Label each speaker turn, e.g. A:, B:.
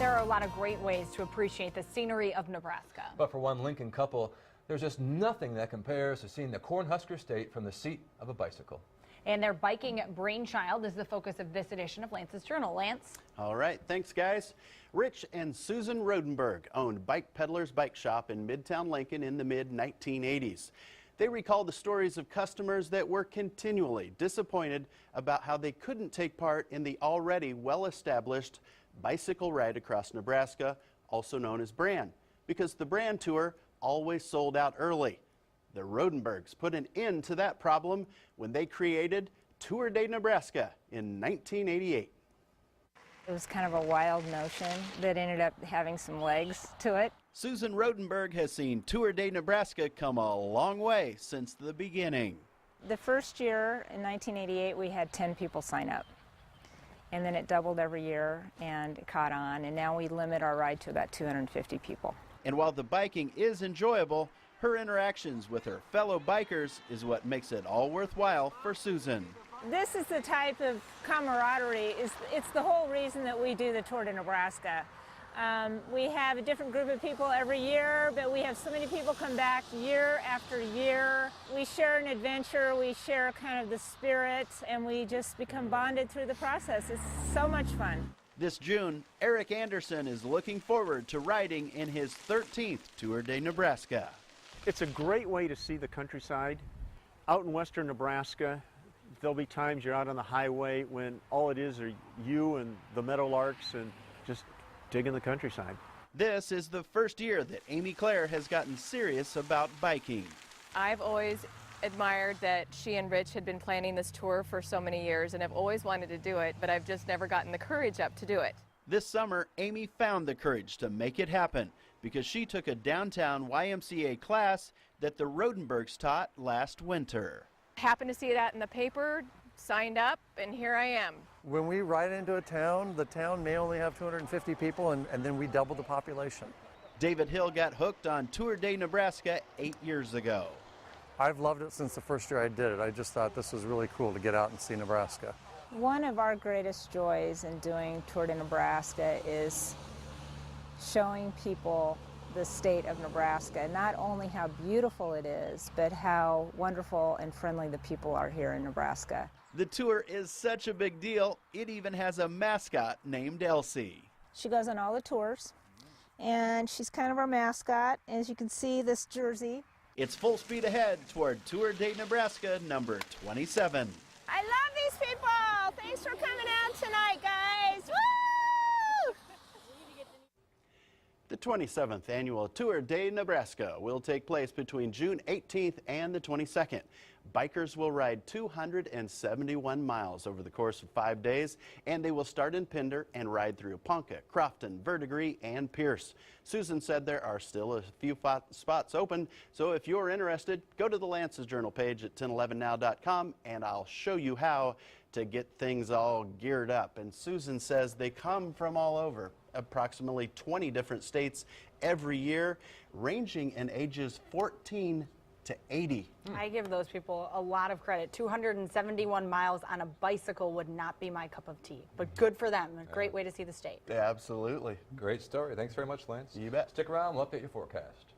A: There are a lot of great ways to appreciate the scenery of Nebraska.
B: But for one Lincoln couple, there's just nothing that compares to seeing the Cornhusker State from the seat of a bicycle.
A: And their biking brainchild is the focus of this edition of Lance's Journal. Lance?
C: All right, thanks guys. Rich and Susan Rodenberg owned Bike Peddler's Bike Shop in Midtown Lincoln in the mid-1980s. They recall the stories of customers that were continually disappointed about how they couldn't take part in the already well-established bicycle ride across Nebraska, also known as Brand, because the Brand Tour always sold out early. The Rodenbergs put an end to that problem when they created Tour de Nebraska in 1988.
D: It was kind of a wild notion that ended up having some legs to it.
C: Susan Rodenberg has seen Tour de Nebraska come a long way since the beginning.
D: The first year in 1988 we had 10 people sign up, and then it doubled every year and it caught on, and now we limit our ride to about 250 people.
C: And while the biking is enjoyable, her interactions with her fellow bikers is what makes it all worthwhile for Susan.
D: This is the type of camaraderie, it's the whole reason that we do the Tour de Nebraska. We have a different group of people every year, but we have so many people come back year after year. We share an adventure, we share kind of the spirit, and we just become bonded through the process. It's so much fun.
C: This June, Eric Anderson is looking forward to riding in his 13th Tour de Nebraska.
E: It's a great way to see the countryside. Out in western Nebraska, there'll be times you're out on the highway when all it is are you and the meadowlarks and just digging the countryside.
C: This is the first year that Amy Claire has gotten serious about biking.
F: I've always admired that she and Rich had been planning this tour for so many years, and I've always wanted to do it, but I've just never gotten the courage up to do it.
C: This summer, Amy found the courage to make it happen because she took a downtown YMCA class that the Rodenbergs taught last winter.
F: Happened to see that in the paper, signed up, and here I am.
G: When we ride into a town, the town may only have 250 people, and then we double the population.
C: David Hill got hooked on Tour de Nebraska 8 years ago.
G: I've loved it since the first year I did it. I just thought this was really cool to get out and see Nebraska.
D: One of our greatest joys in doing Tour de Nebraska is showing people the state of Nebraska, not only how beautiful it is, but how wonderful and friendly the people are here in Nebraska.
C: The tour is such a big deal, it even has a mascot named Elsie.
D: She goes on all the tours, and she's kind of our mascot. As you can see, this jersey.
C: It's full speed ahead toward Tour de Nebraska number 27.
D: I love these people! Thanks for coming out tonight, guys! Woo!
C: The 27th annual Tour de Nebraska will take place between June 18th and the 22nd. Bikers will ride 271 miles over the course of 5 days, and they will start in Pender and ride through Ponca, Crofton, Verdigris, and Pierce. Susan said there are still a few spots open, so if you're interested, go to the Lance's Journal page at 1011now.com and I'll show you how to get things all geared up. And Susan says they come from all over, approximately 20 different states every year, ranging in ages 14 to 80.
A: I give those people a lot of credit. 271 miles on a bicycle would not be my cup of tea, but good for them. A great way to see the state.
C: Absolutely.
B: Great story. Thanks very much, Lance.
C: You bet.
B: Stick around. We'll update your forecast.